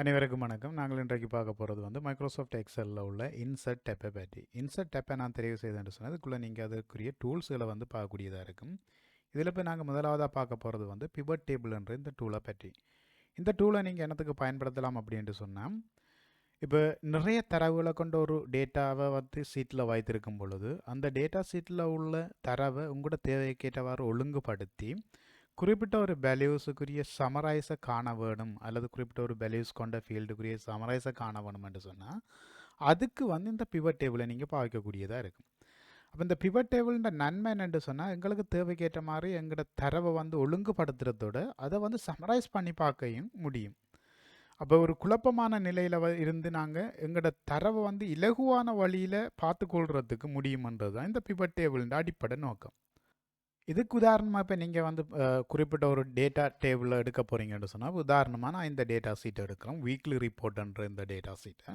அனைவருக்கும் வணக்கம். நாங்கள் இன்றைக்கு பார்க்க போகிறது வந்து மைக்ரோசாஃப்ட் எக்ஸலில் உள்ள இன்சர்ட் டெப்பை பற்றி. இன்சர்ட் டெப்பை நான் தெரிவு செய்தேன்னு சொன்னால் அதுக்குள்ளே நீங்கள் அதுக்குரிய டூல்ஸுகளை வந்து பார்க்கக்கூடியதாக இருக்கும். இதில் இப்போ நாங்கள் முதலாவதாக பார்க்க போகிறது வந்து பிவட் டேபிள்ன்ற இந்த டூலை பற்றி. இந்த டூலை நீங்கள் என்னத்துக்கு பயன்படுத்தலாம் அப்படின்ட்டு சொன்னால், இப்போ நிறைய தரவுகளை கொண்ட ஒரு டேட்டாவை வந்து சீட்டில் வைத்திருக்கும் பொழுது அந்த டேட்டா சீட்டில் உள்ள தரவை உங்களோட தேவைக்கேற்றவாறு ஒழுங்குபடுத்தி குறிப்பிட்ட ஒரு வேல்யூஸுக்குரிய சமரைஸை காண வேணும் அல்லது குறிப்பிட்ட ஒரு வேல்யூஸ் கொண்ட ஃபீல்டுக்குரிய சமரைஸை காண வேணும் என்று சொன்னால் அதுக்கு வந்து இந்த பிவட் டேபிளை நீங்கள் பாவிக்கக்கூடியதாக இருக்கும். அப்போ இந்த பிவட் டேபிள்ன்ற நன்மை என்னென்று சொன்னால் எங்களுக்கு தேவைக்கேற்ற மாதிரி எங்களோட தரவை வந்து ஒழுங்குபடுத்துறதோட அதை வந்து சமரைஸ் பண்ணி பார்க்கவும் முடியும். அப்போ ஒரு குழப்பமான நிலையில் இருந்து நாங்கள் எங்களோட தரவை வந்து இலகுவான வழியில் பார்த்துக்கொள்கிறதுக்கு முடியுமன்றது தான் இந்த பிவட் டேபிள்ன்ற அடிப்படை நோக்கம். இதுக்கு உதாரணமாக இப்போ நீங்கள் வந்து குறிப்பிட்ட ஒரு டேட்டா டேபிளில் எடுக்க போகிறீங்கன்னு சொன்னால் உதாரணமாக நான் இந்த டேட்டா சீட்டை எடுக்கிறோம், வீக்லி ரிப்போர்ட்டுன்ற இந்த டேட்டா சீட்டை.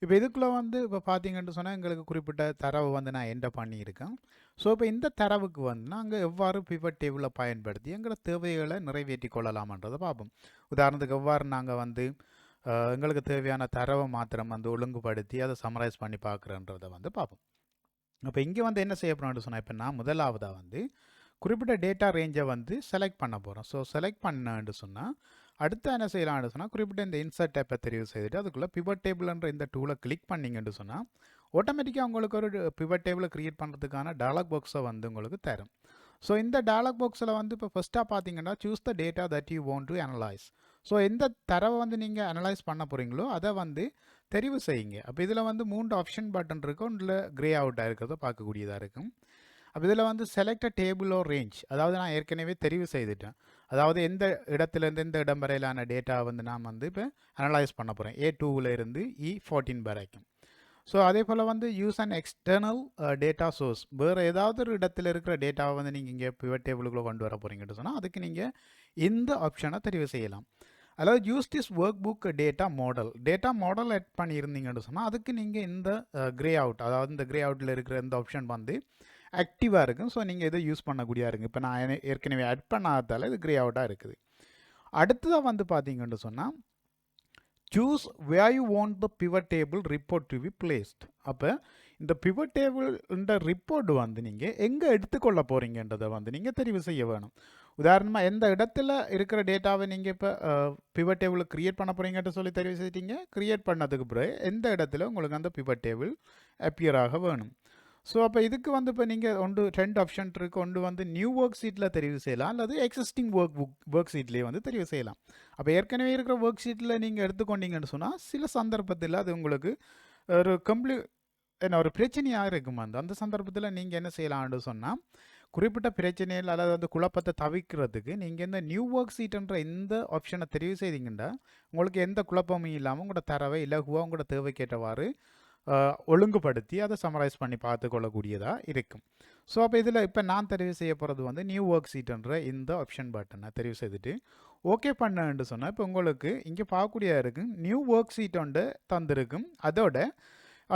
இப்போ இதுக்குள்ளே வந்து இப்போ பார்த்தீங்கன்னு சொன்னால் எங்களுக்கு குறிப்பிட்ட தரவு வந்து நான் என்டர் பண்ணியிருக்கேன். ஸோ இப்போ இந்த தரவுக்கு வந்து நாங்கள் எவ்வாறு பிவட் டேபிளை பயன்படுத்தி எங்களோட தேவைகளை நிறைவேற்றி கொள்ளலாமன்றதை பார்ப்போம். உதாரணத்துக்கு எவ்வாறு நாங்கள் வந்து எங்களுக்கு தேவையான தரவை மாத்திரம் வந்து ஒழுங்குபடுத்தி அதை சமரைஸ் பண்ணி பார்க்குறன்றதை வந்து பார்ப்போம். அப்போ இங்கே வந்து என்ன செய்ய போகிறோம்னு சொன்னால் இப்போ நான் முதலாவதாக வந்து குறிப்பிட்ட டேட்டா ரேஞ்சை வந்து செலக்ட் பண்ண போகிறோம். ஸோ செலக்ட் பண்ணு சொன்னால் அடுத்து என்ன செய்யலாம்னு சொன்னால் குறிப்பிட்ட இந்த இன்சர்ட் டேப்பை தெரிவு செய்துட்டு அதுக்குள்ளே பிவட் டேபிள்ன்ற இந்த டூலை கிளிக் பண்ணிங்கன்னு சொன்னால் ஆட்டோமேட்டிக்காக உங்களுக்கு ஒரு பிவட் டேபிளை க்ரியேட் பண்ணுறதுக்கான டயலாக் பாக்ஸை வந்து உங்களுக்கு தரும். ஸோ இந்த டயலாக் பாக்ஸில் வந்து இப்போ ஃபஸ்ட்டாக பார்த்தீங்கன்னா choose the data that you want to analyse. So எந்த தரவை வந்து நீங்கள் அனலைஸ் பண்ண போகிறீங்களோ அதை வந்து தெரிவு செய்யுங்க. அப்போ இதில் வந்து 3 ஆப்ஷன் பட்டன் இருக்கும், ஒன்றில் கிரே அவுட்டாக இருக்கிறத பார்க்கக்கூடியதாக இருக்கும். அப்போ இதில் வந்து செலக்ட் டேபிள் ஓ ரேஞ்ச், அதாவது நான் ஏற்கனவே தெரிவு செய்துட்டேன். அதாவது எந்த இடத்துலேருந்து எந்த இடம் வரையிலான டேட்டா வந்து நான் வந்து இப்போ அனலைஸ் பண்ண போகிறேன், A2 இருந்து E14 வரைக்கும். ஸோ அதே போல் வந்து use and external data source, வேறு ஏதாவது ஒரு இடத்துல இருக்கிற டேட்டாவை வந்து நீங்கள் இங்கே பிவட் டேபிளுக்குள்ளே கொண்டு வர போகிறீங்கன்னு சொன்னால் அதுக்கு நீங்கள் இந்த ஆப்ஷனை தெரிவு செய்யலாம். அதாவது use this workbook data model add பண்ணியிருந்தீங்கன்னு சொன்னால் அதுக்கு நீங்கள் இந்த கிரே அவுட், அதாவது இந்த கிரே அவுட்டில் இருக்கிற இந்த ஆப்ஷன் வந்து ஆக்டிவாக இருக்கும். ஸோ நீங்கள் இதை யூஸ் பண்ணக்கூடியதாக இருக்குது. இப்போ நான் ஏற்கனவே ஆட் பண்ணாதால இது கிரே அவுட்டாக இருக்குது. அடுத்ததாக வந்து பார்த்தீங்கன்னு சொன்னால் choose where you want the pivot table report to be placed. அப்போ இந்த பிவட் டேபிள் இந்த ரிப்போர்ட் வந்து நீங்கள் எங்கே எடுத்துக்கொள்ள போகிறீங்கன்றதை வந்து நீங்கள் தெரிவு செய்ய வேணும். உதாரணமாக எந்த இடத்துல இருக்கிற டேட்டாவை நீங்கள் இப்போ பிவட் டேபிள் க்ரியேட் பண்ண போகிறீங்கன்ட்டு சொல்லி தெரிவு செய்யிட்டீங்க. க்ரியேட் பண்ணதுக்கு பிறகு எந்த இடத்துல உங்களுக்கு அந்த பிவட் டேபிள் அப்பியராக வேணும். ஸோ அப்போ இதுக்கு வந்து இப்போ நீங்கள் 2 ஆப்ஷன் இருக்குது. ஒன்று வந்து நியூ ஒர்க் ஷீட்டில் தெரிவு செய்யலாம், அல்லது எக்ஸிஸ்டிங் ஒர்க் ஷீட்லேயே வந்து தெரிவு செய்யலாம். அப்போ ஏற்கனவே இருக்கிற ஒர்க் ஷீட்டில் நீங்கள் எடுத்துக்கொண்டீங்கன்னு சொன்னால் சில சந்தர்ப்பத்தில் அது உங்களுக்கு ஒரு ஒரு பிரச்சனையாக இருக்கும். அந்த சந்தர்ப்பத்தில் நீங்கள் என்ன செய்யலாம்னு சொன்னால் குறிப்பிட்ட பிரச்சனைகள் அல்லது அந்த குழப்பத்தை தவிர்க்கிறதுக்கு நீங்கள் இந்த நியூ ஒர்க் ஷீட்ன்ற இந்த ஆப்ஷனை தெரிவு செய்தீங்கன்னா உங்களுக்கு எந்த குழப்பமும் இல்லாமல் உங்களோட தரவை இலகுவாக உங்களோட தேவைக்கேற்றவாறு ஒழுங்குபடுத்தி அதை சமரைஸ் பண்ணி பார்த்து கொள்ளக்கூடியதாக இருக்கும். ஸோ அப்போ இதில் இப்போ நான் தெரிவு செய்ய போகிறது வந்து நியூ ஒர்க் ஷீட்ன்ற இந்த ஆப்ஷன் பட்டனை தெரிவு செய்துட்டு ஓகே பண்ணு சொன்னால் இப்போ உங்களுக்கு இங்கே பார்க்கக்கூடியதாக இருக்கும். நியூ ஒர்க் ஷீட் ஒன்று தந்திருக்கும். அதோட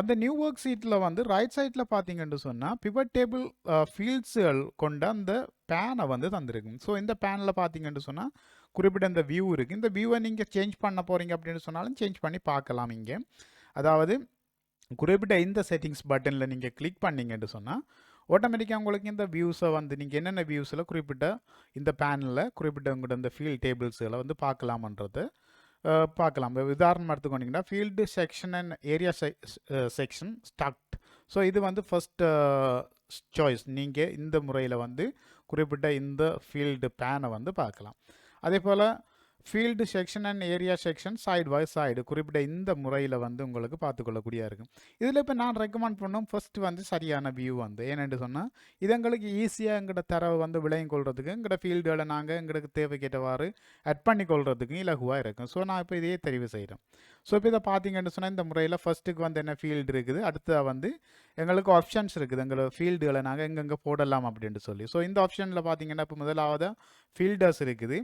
அந்த நியூ ஒர்க் ஷீட்டில் வந்து ரைட் சைடில் பார்த்தீங்கன்னு சொன்னால் பிவட் டேபிள் ஃபீல்ட்ஸுகள் கொண்ட அந்த பேனை வந்து தந்திருக்கும். ஸோ இந்த பேனில் பார்த்தீங்கன்னு சொன்னால் குறிப்பிட்ட இந்த வியூ இருக்குது. இந்த வியூவை நீங்கள் சேஞ்ச் பண்ண போகிறீங்க அப்படின்னு சொன்னாலும் சேஞ்ச் பண்ணி பார்க்கலாம். இங்கே அதாவது குறிப்பிட்ட இந்த செட்டிங்ஸ் பட்டனில் நீங்கள் கிளிக் பண்ணிங்கன்னு சொன்னால் ஆட்டோமேட்டிக்காக உங்களுக்கு இந்த வியூஸை வந்து நீங்கள் என்னென்ன வியூஸில் குறிப்பிட்ட இந்த பேனலில் குறிப்பிட்ட உங்கள்கிட்ட இந்த ஃபீல்ட் டேபிள்ஸில் வந்து பார்க்கலாமன்றதை பார்க்கலாம். உதாரணம் எடுத்துக்கொண்டீங்கன்னா field section and area section stacked. So இது வந்து ஃபஸ்ட் சாய்ஸ். நீங்கள் இந்த முறையில் வந்து குறிப்பிட்ட இந்த ஃபீல்டு பேனை வந்து பார்க்கலாம். அதே போல் field section and area section side by side குறிப்பிட்ட இந்த முறையில் வந்து உங்களுக்கு பார்த்துக்கொள்ளக்கூடியதாக இருக்கும். இதில் இப்போ நான் ரெக்கமெண்ட் பண்ணோம் ஃபஸ்ட்டு வந்து சரியான வியூ வந்து ஏன்னு சொன்னால் இது எங்களுக்கு ஈஸியாக எங்களோட தரவை வந்து விளையும் கொள்றதுக்கு எங்களோட ஃபீல்டுகளை நாங்கள் எங்களுக்கு தேவைக்கேற்றவாறு ஆட் பண்ணி கொள்றதுக்கும் இலகுவாக இருக்கும். ஸோ நான் இப்போ இதையே தெரிவு செய்கிறேன். ஸோ இப்போ இதை பார்த்தீங்கன்னு சொன்னால் இந்த முறையில் ஃபஸ்ட்டுக்கு வந்து என்ன ஃபீல்டு இருக்குது, அடுத்ததாக வந்து எங்களுக்கு ஆப்ஷன்ஸ் இருக்குது எங்களோட ஃபீல்டுகளை நாங்கள் எங்கெங்கே போடலாம் அப்படின்ட்டு சொல்லி. ஸோ இந்த ஆப்ஷனில் பார்த்தீங்கன்னா இப்போ முதலாவது ஃபீல்டர்ஸ் இருக்குது.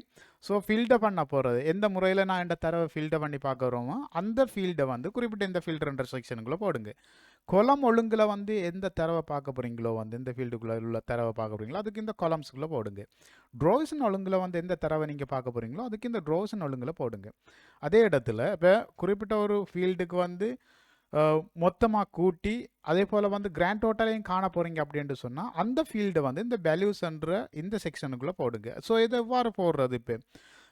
ஸோ ஃபில்டர் பண்ண போகிறது எந்த முறையில் நான் இந்த தரவை ஃபில்டர் பண்ணி பார்க்குறோமோ அந்த ஃபீல்டை வந்து குறிப்பிட்ட இந்த ஃபில்டர்ன்ற செக்ஷனுக்குள்ளே போடுங்க. கொலம் ஒழுங்கில் வந்து எந்த தரவை பார்க்க போகிறீங்களோ வந்து இந்த ஃபீல்டுக்குள்ளே உள்ள தரவை பார்க்க போகிறீங்களோ அதுக்கு இந்த கொலம்ஸ்குள்ளே போடுங்க. ட்ரோவிசன் ஒழுங்கில் வந்து எந்த தரவை நீங்கள் பார்க்க போகிறீங்களோ அதுக்கு இந்த ட்ரோவிசன் ஒழுங்கில் போடுங்க. அதே இடத்துல இப்போ குறிப்பிட்ட ஒரு ஃபீல்டுக்கு வந்து மொத்தமாக கூட்டி அதே போல் வந்து கிராண்ட் டோட்டலையும் காண போகிறீங்க அப்படின்ட்டு சொன்னால் அந்த ஃபீல்டை வந்து இந்த வேல்யூஸ்ன்ற இந்த செக்ஷனுக்குள்ளே போடுங்க. ஸோ இதை எவ்வாறு போடுறது? இப்போ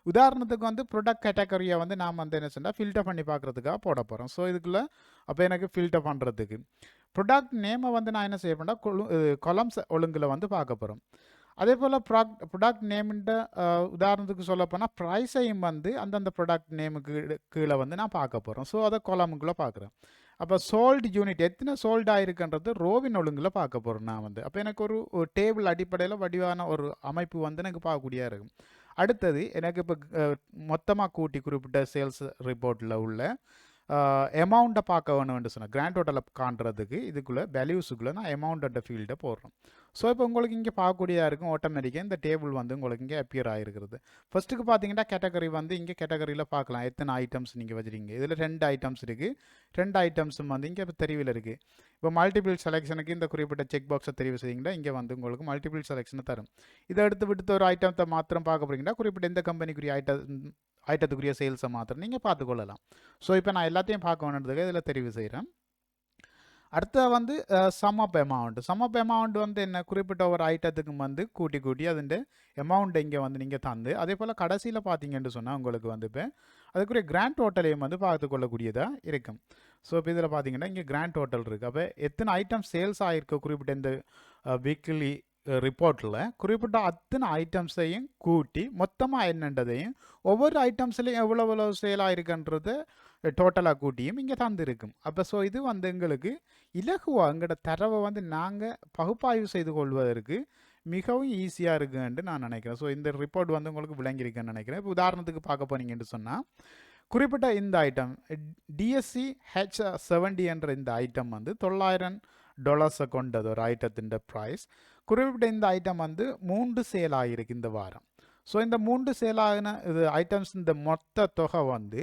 உதாரணத்துக்கு வந்து ப்ராடக்ட் கேட்டகரியை வந்து நாம் வந்து என்ன சொன்னால் ஃபில்டர் பண்ணி பார்க்குறதுக்காக போட போகிறோம். ஸோ இதுக்குள்ளே அப்போ எனக்கு ஃபில்டர் பண்ணுறதுக்கு ப்ராடக்ட் நேமை வந்து நான் என்ன செய்ய போனால் கொலம்ஸ் ஒழுங்கில் வந்து பார்க்க போகிறோம். அதே போல் ப்ராடக்ட் நேம்ன்ற உதாரணத்துக்கு சொல்ல போனால் ப்ரைஸையும் வந்து அந்தந்த ப்ராடக்ட் நேமுக்கு கீழே வந்து நான் பார்க்க போகிறோம். ஸோ அதை கொலமுக்குள்ளே பார்க்குறேன். அப்போ சோல்டு யூனிட் எத்தனை சோல்டு ஆயிருக்குன்றது ரோவின் ஒழுங்கில் பார்க்க போகிறேன் நான் வந்து. அப்போ எனக்கு ஒரு டேபிள் அடிப்படையில் வடிவான ஒரு அமைப்பு வந்து எனக்கு பார்க்கக்கூடியா இருக்கும். அடுத்தது எனக்கு இப்போ மொத்தமாக கூட்டி குறிப்பிட்ட சேல்ஸ் ரிப்போர்ட்டில் உள்ள அமௌண்ட்டை பார்க்க வேணும்னு சொன்னேன். கிராண்ட் டோட்டலை காண்றதுக்கு இதுக்குள்ளே வேல்யூஸுக்குள்ளே நான் அமௌண்ட்ட ஃபீல்டை போடுறோம். ஸோ இப்போ உங்களுக்கு இங்கே பார்க்கக்கூடியதாக இருக்கும் ஆட்டோமேட்டிக்காக இந்த டேபிள் வந்து உங்களுக்கு இங்கே அப்பியர் ஆகிருக்கிறது. ஃபஸ்ட்டுக்கு பார்த்தீங்கன்னா கேட்டகரி வந்து இங்கே கேட்டகரியில் பார்க்கலாம் எத்தனை ஐட்டம்ஸ் நீங்கள் வச்சுருக்கீங்க. இதில் 2 ஐட்டம்ஸ் இருக்குது. 2 ஐட்டம்ஸும் வந்து இங்கே இப்போ தெரிவில் இருக்குது. இப்போ மல்டிபிள் செலெக்ஷனுக்கு இந்த குறிப்பிட்ட செக் பாக்ஸை தெரிவு செய்யுங்கன்னா இங்கே வந்து உங்களுக்கு மல்டிபிள் செலெக்ஷனை தரும். இதை எடுத்து விட்டு ஒரு ஐட்டத்தை மாத்திரம் பார்க்க போகிறீங்கன்னா குறிப்பிட்ட இந்த கம்பெனிக்குரிய ஐட்டத்துக்குரிய சேல்ஸை மாத்திரம் நீங்கள் பார்த்துக்கொள்ளலாம். ஸோ இப்போ நான் எல்லாத்தையும் பார்க்க வேணுன்றதுக்கு இதில் தெரிவு செய்கிறேன். அடுத்த வந்து சம் ஆஃப் அமௌண்ட் வந்து என்ன குறிப்பிட்ட ஒரு ஐட்டத்துக்கு வந்து கூட்டி அதுൻ്റെ அமௌண்ட் இங்கே வந்து நீங்கள் தந்து அதே போல் கடைசியில் பார்த்தீங்கன்னு சொன்னால் உங்களுக்கு வந்து இப்போ அதுக்குரிய கிராண்ட் டோட்டலையும் வந்து பார்த்துக்கொள்ளக்கூடியதாக இருக்கும். ஸோ இப்போ இதில் பார்த்தீங்கன்னா இங்கே கிராண்ட் டோட்டல் இருக்குது. அப்போ எத்தனை ஐட்டம் சேல்ஸ் ஆகிருக்கு குறிப்பிட்ட இந்த வீக்லி ரிப்போர்ட்டில் குறிப்பிட்ட அத்தனை ஐட்டம்ஸையும் கூட்டி மொத்தமாக என்னன்றதையும் ஒவ்வொரு ஐட்டம்ஸ்லையும் எவ்வளோ சேல் ஆகிருக்குன்றது டோட்டலாக கூட்டியும் இங்கே தந்துருக்கும். அப்போ ஸோ இது வந்து எங்களுக்கு இலகுவாக எங்களோட தரவை வந்து நாங்கள் பகுப்பாய்வு செய்து கொள்வதற்கு மிகவும் ஈஸியாக இருக்குன்னு நான் நினைக்கிறேன். ஸோ இந்த ரிப்போர்ட் வந்து உங்களுக்கு விளங்கியிருக்குன்னு நினைக்கிறேன். இப்போ உதாரணத்துக்கு பார்க்க போனீங்கன்னு சொன்னால் குறிப்பிட்ட இந்த ஐட்டம் டிஎஸ்சி H70 என்ற இந்த ஐட்டம் வந்து $900 கொண்டது ஒரு ஐட்டத்தின் ப்ரைஸ். குறிப்பிட்ட இந்த ஐட்டம் வந்து 3 சேல் ஆகிருக்கு இந்த வாரம். ஸோ இந்த 3 சேல் ஆகின இது ஐட்டம்ஸ் இந்த மொத்த தொகை வந்து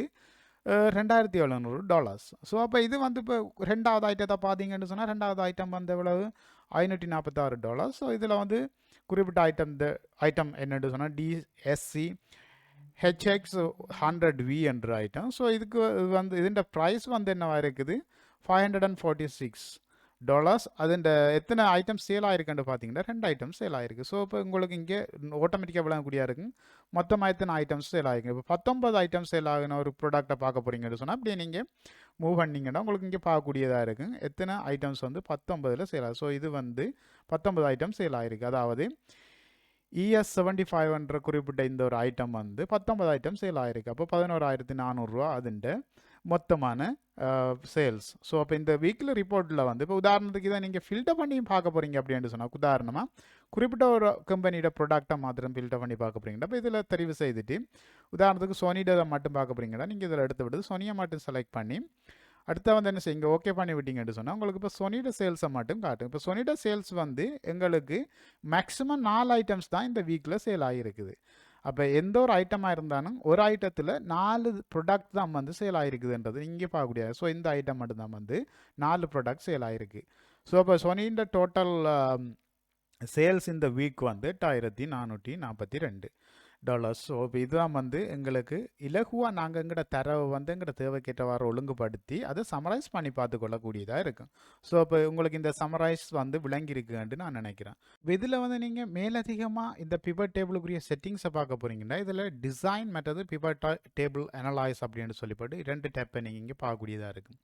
$2700. ஸோ அப்போ இது வந்து இப்போ 2வது ஐட்டத்தை பார்த்தீங்கன்னு சொன்னால் 2வது ஐட்டம் வந்து எவ்வளவு $546. ஸோ இதில் வந்து குறிப்பிட்ட ஐட்டம் என்னென்னு சொன்னால் டிஎஸ்சி HX100V என்ற ஐட்டம். ஸோ இதுக்கு வந்து இதோட ப்ரைஸ் வந்து என்னவா இருக்குது $546. அதுண்ட எத்தனை ஐட்டம் சேல் ஆகிருக்குன்னு பார்த்தீங்கன்னா 2 ஐட்டம் சேல் ஆகிருக்கு. ஸோ இப்போ உங்களுக்கு இங்கே ஆட்டோமேட்டிக்காக விளங்கக்கூடியா இருக்கும் மொத்தமாக எத்தனை ஐட்டம்ஸ் சேல் ஆகிருக்கு. இப்போ 19 ஐட்டம் சேல் ஆகின ஒரு ப்ராடக்டை பார்க்க போகிறீங்கன்னு சொன்னால் அப்படியே நீங்கள் மூவ் பண்ணிங்கன்னா உங்களுக்கு இங்கே பார்க்கக்கூடியதாக இருக்கும் எத்தனை ஐட்டம்ஸ் வந்து 19ல் சேல் ஆகுது. ஸோ இது வந்து 19 ஐட்டம் சேல் ஆகிருக்கு. அதாவது ES75 என்ற குறிப்பிட்ட இந்த ஒரு ஐட்டம் வந்து 19 ஐட்டம் சேல் ஆகிருக்கு. அப்போ $11,400 அதுண்ட மொத்தமான சேல்ஸ். ஸோ அப்போ இந்த வீக்லி ரிப்போர்ட்டில் வந்து இப்போ உதாரணத்துக்கு இதை நீங்கள் ஃபில்டர் பண்ணி பார்க்க போகிறீங்க அப்படின்னு சொன்னால் உதாரணமாக குறிப்பிட்ட ஒரு கம்பெனியோட ப்ராடக்டை மாத்திரம் ஃபில்டர் பண்ணி பார்க்க போகிறீங்கன்னா இப்போ இதில் தெரிவு செய்துட்டு உதாரணத்துக்கு சோனியோட மட்டும் பார்க்க போகிறீங்கன்னா நீங்கள் இதில் எடுத்து விட்டு சோனியை மட்டும் செலக்ட் பண்ணி அடுத்த வந்து என்ன செய்யுங்க ஓகே பண்ணி விட்டீங்கன்னு சொன்னால் உங்களுக்கு இப்போ சொனியோட சேல்ஸை மட்டும் காட்டும். இப்போ சொனியோட சேல்ஸ் வந்து எங்களுக்கு மேக்ஸிமம் 4 ஐட்டம்ஸ் தான் இந்த வீக்கில் சேல் ஆகிருக்குது. அப்போ எந்த ஒரு ஐட்டமாக இருந்தாலும் ஒரு ஐட்டத்தில் 4 ப்ராடக்ட் தான் வந்து சேல் ஆகிருக்குதுன்றது இங்கே பார்க்கக்கூடியது. ஸோ இந்த ஐட்டம் மட்டும்தான் வந்து 4 ப்ராடக்ட் சேல் ஆகிருக்கு. ஸோ அப்போ சொனியோட டோட்டல் சேல்ஸ் இந்த வீக் வந்து $1442. ஸோ இப்போ இதுதான் வந்து எங்களுக்கு இலகுவாக நாங்கள் எங்களோட தரவை வந்து எங்களோட தேவைக்கேற்றவாறு ஒழுங்குபடுத்தி அதை சமரைஸ் பண்ணி பார்த்துக்கொள்ளக்கூடியதாக இருக்கும். ஸோ இப்போ உங்களுக்கு இந்த சமரைஸ் வந்து விளங்கியிருக்குன்னு நான் நினைக்கிறேன். இதில் வந்து நீங்கள் மேலதிகமாக இந்த பிவட் டேபிளுக்குரிய செட்டிங்ஸை பார்க்க போகிறீங்கன்னா இதில் டிசைன் மற்றது பிவட் டேபிள் அனலைஸ் அப்படின்னு சொல்லிப்பட்டு 2 டேப்பை நீங்கள் இங்கே பார்க்கக்கூடியதாக இருக்கும்.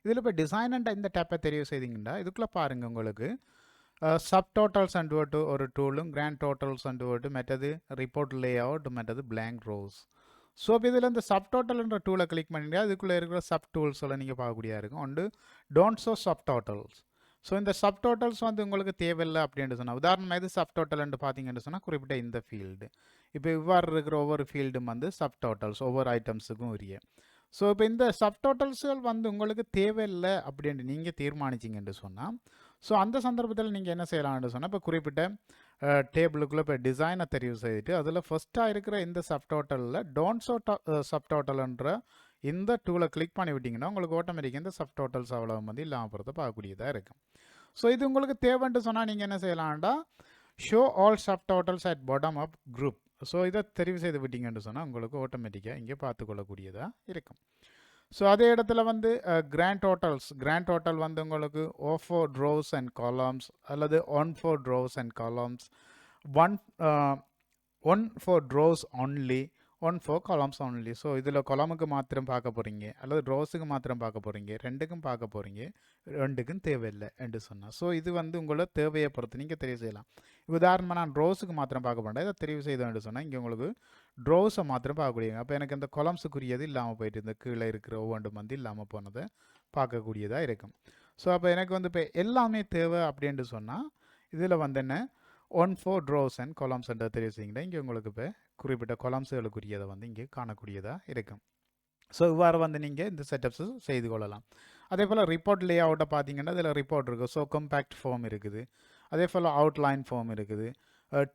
இதில் இப்போ டிசைன் இந்த டேப்பை தெரிவு செய்தீங்கன்னா இதுக்குள்ளே பாருங்கள் உங்களுக்கு சப்டோட்டல்ஸ் அண்டு ஒரு டூலும் கிராண்ட் டோட்டல்ஸ் அண்டு மற்றது ரிப்போர்ட் லே அவுட் மற்றது பிளாங்க் ரோஸ். ஸோ இப்போ இதில் இந்த சப்டோட்டல்ன்ற டூலை கிளிக் பண்ணிட்டா இதுக்குள்ளே இருக்கிற சப் டூல்ஸில் நீங்கள் பார்க்கக்கூடியா இருக்கும். ஒன்று டோன்ட் ஷோ சப்டோட்டல்ஸ். ஸோ இந்த சப்டோட்டல்ஸ் வந்து உங்களுக்கு தேவையில்லை அப்படின்னு சொன்னால் உதாரணமாக இது சப்டோட்டல்னு பார்த்தீங்கன்னு சொன்னால் குறிப்பிட்ட இந்த ஃபீல்டு இப்போ இவ்வாறு இருக்கிற ஒவ்வொரு ஃபீல்டும் வந்து சப்டோட்டல்ஸ் ஒவ்வொரு ஐட்டம்ஸுக்கும் உரிய. ஸோ இப்போ இந்த சப்டோட்டல்ஸ்கள் வந்து உங்களுக்கு தேவையில்லை அப்படின்ட்டு நீங்கள் தீர்மானிச்சிங்கன்னு சொன்னால் ஸோ அந்த சந்தர்ப்பத்தில் நீங்கள் என்ன செய்யலாம்னு சொன்னால் இப்போ குறிப்பிட்ட டேபிளுக்குள்ளே இப்போ டிசைனை தெரிவு செய்துட்டு அதில் ஃபஸ்ட்டாக இருக்கிற இந்த சப்டோட்டலில் டோன்ட் ஷோ சப்டோட்டல்ன்ற இந்த டூலை கிளிக் பண்ணி விட்டிங்கன்னா உங்களுக்கு ஆட்டோமேட்டிக்காக இந்த சப் டோட்டல்ஸ் அவ்வளோ வந்து இல்லாமல் போகிறத பார்க்கக்கூடியதாக இருக்கும். ஸோ இது உங்களுக்கு தேவைன்னு சொன்னால் நீங்கள் என்ன செய்யலாம்டா show all subtotals at bottom of group. So இதை தெரிவு செய்து விட்டீங்கன்னு சொன்னால் உங்களுக்கு ஆட்டோமேட்டிக்காக இங்கே பார்த்துக்கொள்ளக்கூடியதாக இருக்கும். ஸோ அதே இடத்துல வந்து கிராண்ட் டோட்டல் வந்து உங்களுக்கு ஓ4 ரோஸ் அண்ட் காலம்ஸ் அல்லது one four rose and columns, one four rose only, one four columns only. So இதில் கொலமுக்கு மாத்திரம் பார்க்க போகிறீங்க அல்லது ரோஸுக்கு மாத்திரம் பார்க்க போகிறீங்க, ரெண்டுக்கும் பார்க்க போகிறீங்க, ரெண்டுக்கும் தேவையில்லை என்று சொன்னால். ஸோ இது வந்து உங்களோட தேவையை பொறுத்து நீங்கள் தெரிவு செய்யலாம். உதாரணமாக நான் ரோஸுக்கு மாத்திரம் பார்க்க போகிறேன், இதை தெரிவு செய்தோன்னு சொன்னால் இங்கே உங்களுக்கு ரோஸை மாத்திரம் பார்க்கக்கூடியது. அப்போ எனக்கு இந்த கொலம்ஸுக்குரியது இல்லாமல் போயிட்டு இந்த கீழே இருக்கிற ஒவ்வொன்றும் வந்து இல்லாமல் போனதை பார்க்கக்கூடியதாக இருக்கும். ஸோ அப்போ எனக்கு வந்து இப்போ எல்லாமே தேவை அப்படின்ட்டு சொன்னால் இதில் வந்து என்ன one four rose and columns என்ற தெரிவு செய்யுங்க. இங்கே உங்களுக்கு இப்போ குறிப்பிட்ட கொலம்ஸுகளுக்குரியதை வந்து இங்கே காணக்கூடியதாக இருக்கும். ஸோ இவ்வாறு வந்து நீங்கள் இந்த செட்டப்ஸு செய்து கொள்ளலாம். அதே போல் ரிப்போர்ட் லே அவுட்டை பார்த்தீங்கன்னா இதில் ரிப்போர்ட் இருக்குது. ஸோ கம்பேக்ட் ஃபார்ம் இருக்குது, அதே போல் அவுட்லைன் ஃபார்ம் இருக்குது,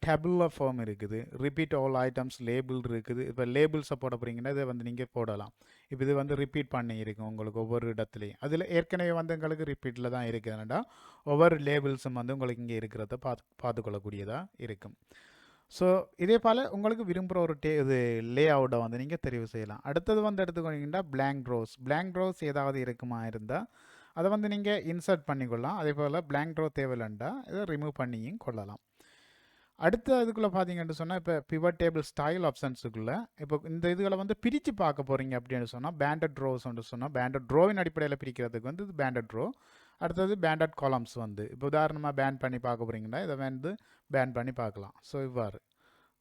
டேபுலர் ஃபார்ம் இருக்குது, ரிப்பீட் ஆல் ஐட்டம்ஸ் லேபிள் இருக்குது. இப்போ லேபிள்ஸை போட போகிறீங்கன்னா இதை வந்து நீங்கள் போடலாம். இப்போ இது வந்து ரிப்பீட் பண்ணி இருக்கும் உங்களுக்கு ஒவ்வொரு இடத்துலையும். அதில் ஏற்கனவே வந்து உங்களுக்கு ரிப்பீட்டில் தான் இருக்குதுன்னா ஒவ்வொரு லேபிள்ஸும் வந்து உங்களுக்கு இங்கே இருக்கிறத பார்த்துக்கொள்ளக்கூடியதாக இருக்கும். ஸோ இதே போல் உங்களுக்கு விரும்புகிற ஒரு இது லே அவுட்டை வந்து நீங்கள் தெரிவு செய்யலாம். அடுத்தது வந்து எடுத்துக்கிட்டிங்கன்னா பிளாங்க் ரோஸ் ஏதாவது இருக்குமா இருந்தால் அதை வந்து நீங்கள் இன்சர்ட் பண்ணிக்கொள்ளலாம். அதே போல் பிளாங்க் ரோ தேவையில்லைண்டா இதை ரிமூவ் பண்ணியும் கொள்ளலாம். அடுத்து அதுக்குள்ளே பார்த்தீங்கன்னு சொன்னால் இப்போ பிவட் டேபிள் ஸ்டைல் ஆப்ஷன்ஸுக்குள்ளே இப்போ இந்த இதுகளை வந்து பிரித்து பார்க்க போகிறீங்க அப்படின்னு சொன்னால் பேண்டட் ரோஸ் வந்து சொன்னால் பேண்டட் ரோவின் அடிப்படையில் பிரிக்கிறதுக்கு வந்து இது பேண்டட் ரோ. அடுத்தது பேண்டட் காலம்ஸ் வந்து இப்போ உதாரணமாக பேன் பண்ணி பார்க்க போகிறீங்கன்னா இதை வந்து பேன் பண்ணி பார்க்கலாம். ஸோ இவ்வாறு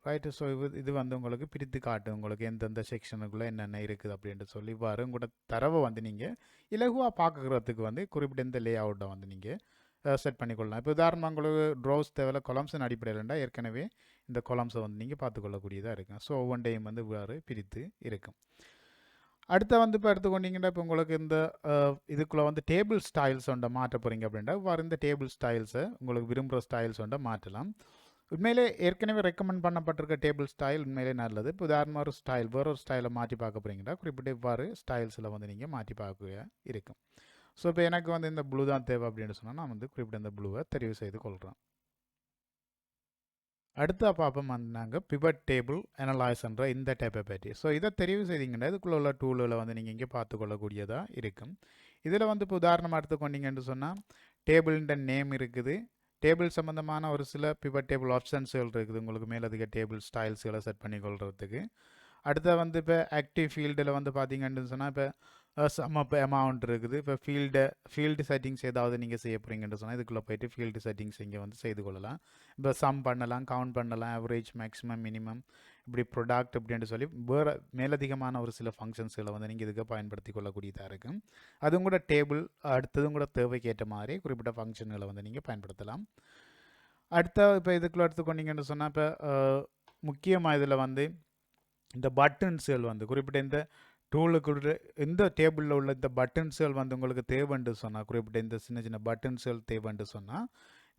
ரைட்டு. ஸோ இது வந்து உங்களுக்கு பிரித்து காட்டும் உங்களுக்கு எந்தெந்த செக்ஷனுக்குள்ளே என்னென்ன இருக்குது அப்படின்ட்டு சொல்லி இவ்வாறு உங்களோட தரவை வந்து நீங்கள் இலகுவாக பார்க்குறதுக்கு வந்து குறிப்பிட்ட இந்த லே அவுட்டை வந்து நீங்கள் செட் பண்ணிக்கொள்ளலாம். இப்போ உதாரணமாக உங்களுக்கு ரோஸ் தேவையில்ல கொலம்ஸின் அடிப்படையில்ண்டா ஏற்கனவே இந்த கொலம்ஸை வந்து நீங்கள் பார்த்துக்கொள்ளக்கூடியதாக இருக்கும். ஸோ ஒவ்வொன்றையும் வந்து இவ்வாறு பிரித்து இருக்கும். அடுத்த வந்து இப்போ எடுத்துக்கொண்டீங்கன்னா இப்போ உங்களுக்கு இந்த இதுக்குள்ளே வந்து டேபிள் ஸ்டைல்ஸ் ஒன்றை மாற்ற போகிறீங்க அப்படின்னா இவ்வாறு இந்த டேபிள் ஸ்டைல்ஸை உங்களுக்கு விரும்புகிற ஸ்டைல்ஸ் ஒன்றை மாற்றலாம். உண்மையிலே ஏற்கனவே ரெக்கமெண்ட் பண்ணப்பட்டிருக்க டேபிள் ஸ்டைல் உண்மையிலே நல்லது. இப்போ உதாரணமாக ஒரு ஸ்டைல் வேற ஒரு ஸ்டைலை மாற்றி பார்க்க போகிறீங்கன்னா குறிப்பிட்ட இவ்வாறு ஸ்டைல்ஸில் வந்து நீங்கள் மாற்றி பார்க்க இருக்கும். ஸோ இப்போ எனக்கு வந்து இந்த ப்ளூ தான் தேவை அப்படின்னு சொன்னால் நான் வந்து குறிப்பிட்ட இந்த ப்ளூவை தெரிவு செய்து கொள்கிறேன். அடுத்த பார்ப்போம் வந்து நாங்கள் பிவட் டேபிள் அனலைஸ்ன்ற இந்த டேப்பை பற்றி. ஸோ இதை தெரிவு செய்தீங்கன்னா இதுக்குள்ள உள்ள டூலில் வந்து நீங்கள் இங்கே பார்த்துக்கொள்ளக்கூடியதாக இருக்கும். இதில் வந்து இப்போ உதாரணமாக எடுத்துக்கொண்டீங்கன்னு சொன்னால் டேபிள்ன்ற நேம் இருக்குது, டேபிள் சம்மந்தமான ஒரு சில பிவட் டேபிள் ஆப்ஷன்ஸ்கள் இருக்குது உங்களுக்கு மேலதிக டேபிள் ஸ்டைல்ஸ்களை செட் பண்ணி கொள்றதுக்கு. அடுத்த வந்து இப்போ ஆக்டிவ் ஃபீல்டில் வந்து பார்த்தீங்கன்னு சொன்னால் இப்போ சம் அப் அமௌண்ட் இருக்குது. இப்போ ஃபீல்டு செட்டிங்ஸ் ஏதாவது நீங்கள் செய்ய போகிறீங்கன்னு சொன்னால் இதுக்குள்ளே போய்ட்டு ஃபீல்டு செட்டிங்ஸ் இங்கே வந்து செய்து கொள்ளலாம். இப்போ சம் பண்ணலாம், கவுண்ட் பண்ணலாம், ஆவரேஜ், மேக்ஸிமம், மினிமம், இப்படி ப்ரொடக்ட் அப்படின்ட்டு சொல்லி வேறு மேலதிகமான ஒரு சில ஃபங்க்ஷன்ஸ்களை வந்து நீங்கள் இதுக்கு பயன்படுத்தி கொள்ளக்கூடியதாக இருக்கும். அதுவும் கூட டேபிள் அடுத்ததும் கூட தேவைக்கு ஏற்ற மாதிரி குறிப்பிட்ட ஃபங்க்ஷன்களை வந்து நீங்கள் பயன்படுத்தலாம். அடுத்த இப்போ இதுக்குள்ளே எடுத்துக்கொண்டீங்கன்னு சொன்னால் இப்போ முக்கியமாக இதில் வந்து இந்த பட்டன்ஸ்கள் வந்து குறிப்பிட்ட இந்த டூலுக்கு இந்த டேபிளில் உள்ள இந்த பட்டன்ஸ்கள் வந்து உங்களுக்கு தேவைன்னு சொன்னால் குறிப்பிட்ட இந்த சின்ன சின்ன பட்டன்ஸ்கள் தேவைன்னு சொன்னால்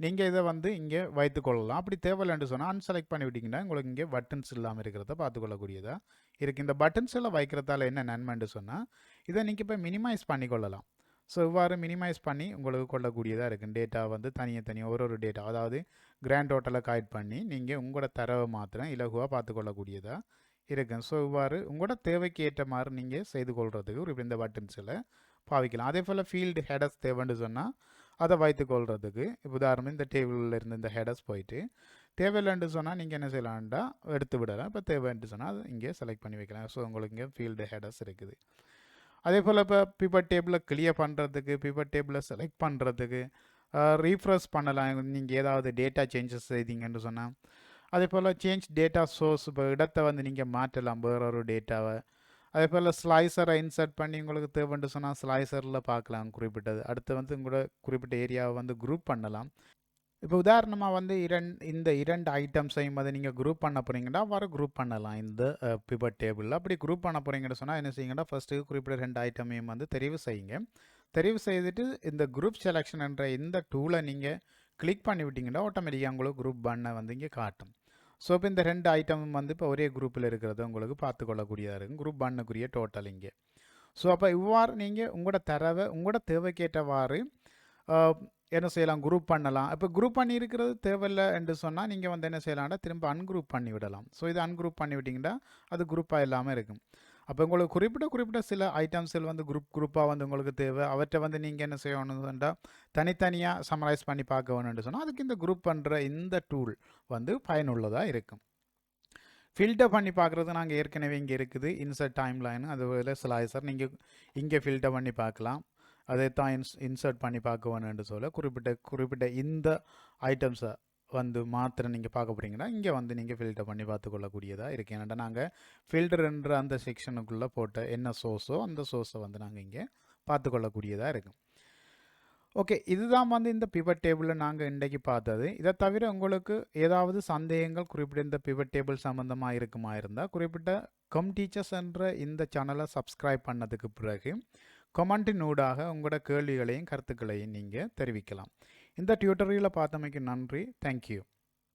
நீங்கள் இதை வந்து இங்கே வைத்துக்கொள்ளலாம். அப்படி தேவையில்லைன்னு சொன்னால் அன்செலக்ட் பண்ணி விட்டிங்கன்னா உங்களுக்கு இங்கே பட்டன்ஸ் இல்லாமல் இருக்கிறத பார்த்துக்கொள்ளக்கூடியதாக இருக்குது. இந்த பட்டன்ஸ்லாம் வைக்கிறதால என்ன நன்மைன்னு சொன்னால் இதை நீங்கள் இப்போ மினிமைஸ் பண்ணிக்கொள்ளலாம். ஸோ இவ்வாறு மினிமைஸ் பண்ணி உங்களுக்கு கொள்ளக்கூடியதாக இருக்குது. டேட்டா வந்து தனியாக ஒரு டேட்டா அதாவது கிராண்ட் டோட்டலை கைட் பண்ணி நீங்கள் உங்களோட தரவை மாத்திரம் இலகுவாக பார்த்துக்கொள்ளக்கூடியதாக இருக்கும். ஸோ இவ்வாறு உங்களோட தேவைக்கு ஏற்ற மாதிரி நீங்கள் செய்து கொள்றதுக்கு ஒரு இந்த பட்டன்ஸில் பாவிக்கலாம். அதே போல் ஃபீல்டு ஹெடர்ஸ் தேவைன்னு சொன்னால் அதை வைத்துக்கொள்றதுக்கு இப்போ உதாரணம் இந்த டேபிளில் இருந்து இந்த ஹெடர்ஸ் போயிட்டு தேவையில்லைன்னு சொன்னால் நீங்கள் என்ன செய்யலாம்டா எடுத்து விடலாம். இப்போ தேவைன்னு சொன்னால் அதை இங்கே செலக்ட் பண்ணி வைக்கலாம். ஸோ உங்களுக்கு இங்கே ஃபீல்டு ஹெடர்ஸ் இருக்குது. அதே போல் இப்போ பிவட் டேபிளை கிளியர் பண்ணுறதுக்கு பிவட் டேபிளை செலக்ட் பண்ணுறதுக்கு ரீஃப்ரெஷ் பண்ணலாம். நீங்கள் ஏதாவது டேட்டா சேஞ்சஸ் செய்தீங்கன்னு சொன்னால் அதே போல் சேஞ்ச் டேட்டா சோர்ஸ் இப்போ இடத்தை வந்து நீங்கள் மாற்றலாம் வேற ஒரு டேட்டாவை. அதே போல் ஸ்லைசரை இன்சர்ட் பண்ணி உங்களுக்கு தேவைன்னு சொன்னால் ஸ்லைசரில் பார்க்கலாம் குறிப்பிட்டது. அடுத்து வந்து உங்களோட குறிப்பிட்ட ஏரியாவை வந்து குரூப் பண்ணலாம். இப்போ உதாரணமாக வந்து இந்த இரண்டு ஐட்டம்ஸையும் வந்து நீங்கள் குரூப் பண்ண போகிறீங்கன்னா வர குரூப் பண்ணலாம் இந்த பிவட் டேபிளில். அப்படி குரூப் பண்ண போகிறீங்கன்னு சொன்னால் என்ன செய்யுங்கன்னா ஃபஸ்ட்டு குறிப்பிட்ட 2 ஐட்டமையும் வந்து தெரிவு செய்யுங்க. தெரிவு செய்துட்டு இந்த குரூப் செலெக்ஷன் என்ற இந்த டூலை நீங்கள் கிளிக் பண்ணி விட்டிங்கன்னா ஆட்டோமேட்டிக்காக உங்களுக்கு குரூப் பண்ண வந்து இங்கே காட்டும். ஸோ இப்போ இந்த 2 ஐட்டமும் வந்து இப்போ ஒரே குரூப்பில் இருக்கிறத உங்களுக்கு பார்த்துக்கொள்ளக்கூடியதாக இருக்கும். குரூப் பண்ணக்கூடிய டோட்டல் இங்கே. ஸோ அப்போ இவ்வாறு நீங்கள் உங்களோட தேவைக்கேற்றவாறு என்ன செய்யலாம், குரூப் பண்ணலாம். இப்போ குரூப் பண்ணி இருக்கிறது தேவையில்லை என்று சொன்னால் நீங்கள் வந்து என்ன செய்யலாம்னா திரும்ப அன்குரூப் பண்ணி விடலாம். ஸோ இது அன்குரூப் பண்ணி விட்டிங்கன்னா அது குரூப்பாக இல்லாமல் இருக்கும். அப்போ உங்களுக்கு குறிப்பிட்ட சில ஐட்டம்ஸ்கள் வந்து குரூப்பாக வந்து உங்களுக்கு தேவை, அவற்றை வந்து நீங்கள் என்ன செய்யணும்னா தனித்தனியாக சமரைஸ் பண்ணி பார்க்க வேணும்னு சொன்னால் அதுக்கு இந்த குரூப் பண்ணுற இந்த டூல் வந்து பயனுள்ளதாக இருக்கும். ஃபில்டர் பண்ணி பார்க்குறது நாங்கள் ஏற்கனவே இங்கே இருக்குது, இன்சர்ட் டைம் லைன், அதுபோல் ஸ்லைசர் நீங்கள் இங்கே ஃபில்டர் பண்ணி பார்க்கலாம். அதை தான் இன்சர்ட் பண்ணி பார்க்க வேணும்னு சொல்ல குறிப்பிட்ட இந்த ஐட்டம்ஸை வந்து மாத்திரம் நீங்கள் பார்க்க போகிறீங்கன்னா இங்கே வந்து நீங்கள் ஃபில்டர் பண்ணி பார்த்துக்கொள்ளக்கூடியதாக இருக்குது. ஏன்னா நாங்கள் ஃபில்டர்ன்ற அந்த செக்ஷனுக்குள்ளே போட்ட என்ன சோர்ஸோ அந்த சோர்ஸை வந்து நாங்கள் இங்கே பார்த்துக்கொள்ளக்கூடியதாக இருக்கும். ஓகே, இதுதான் வந்து இந்த பிவட் டேபிளில் நாங்கள் இன்றைக்கு பார்த்தது. இதை தவிர உங்களுக்கு ஏதாவது சந்தேகங்கள் குறிப்பிட்ட இந்த பிவட் டேபிள் சம்மந்தமாக இருக்குமா இருந்தால் குறிப்பிட்ட டீச்சர்ஸ் என்ற இந்த சேனலை சப்ஸ்கிரைப் பண்ணதுக்கு பிறகு கமெண்டினூடாக உங்களோட கேள்விகளையும் கருத்துக்களையும் நீங்கள் தெரிவிக்கலாம். இந்த டியூட்டோரியலை பார்த்தமைக்கு நன்றி. தேங்க்யூ.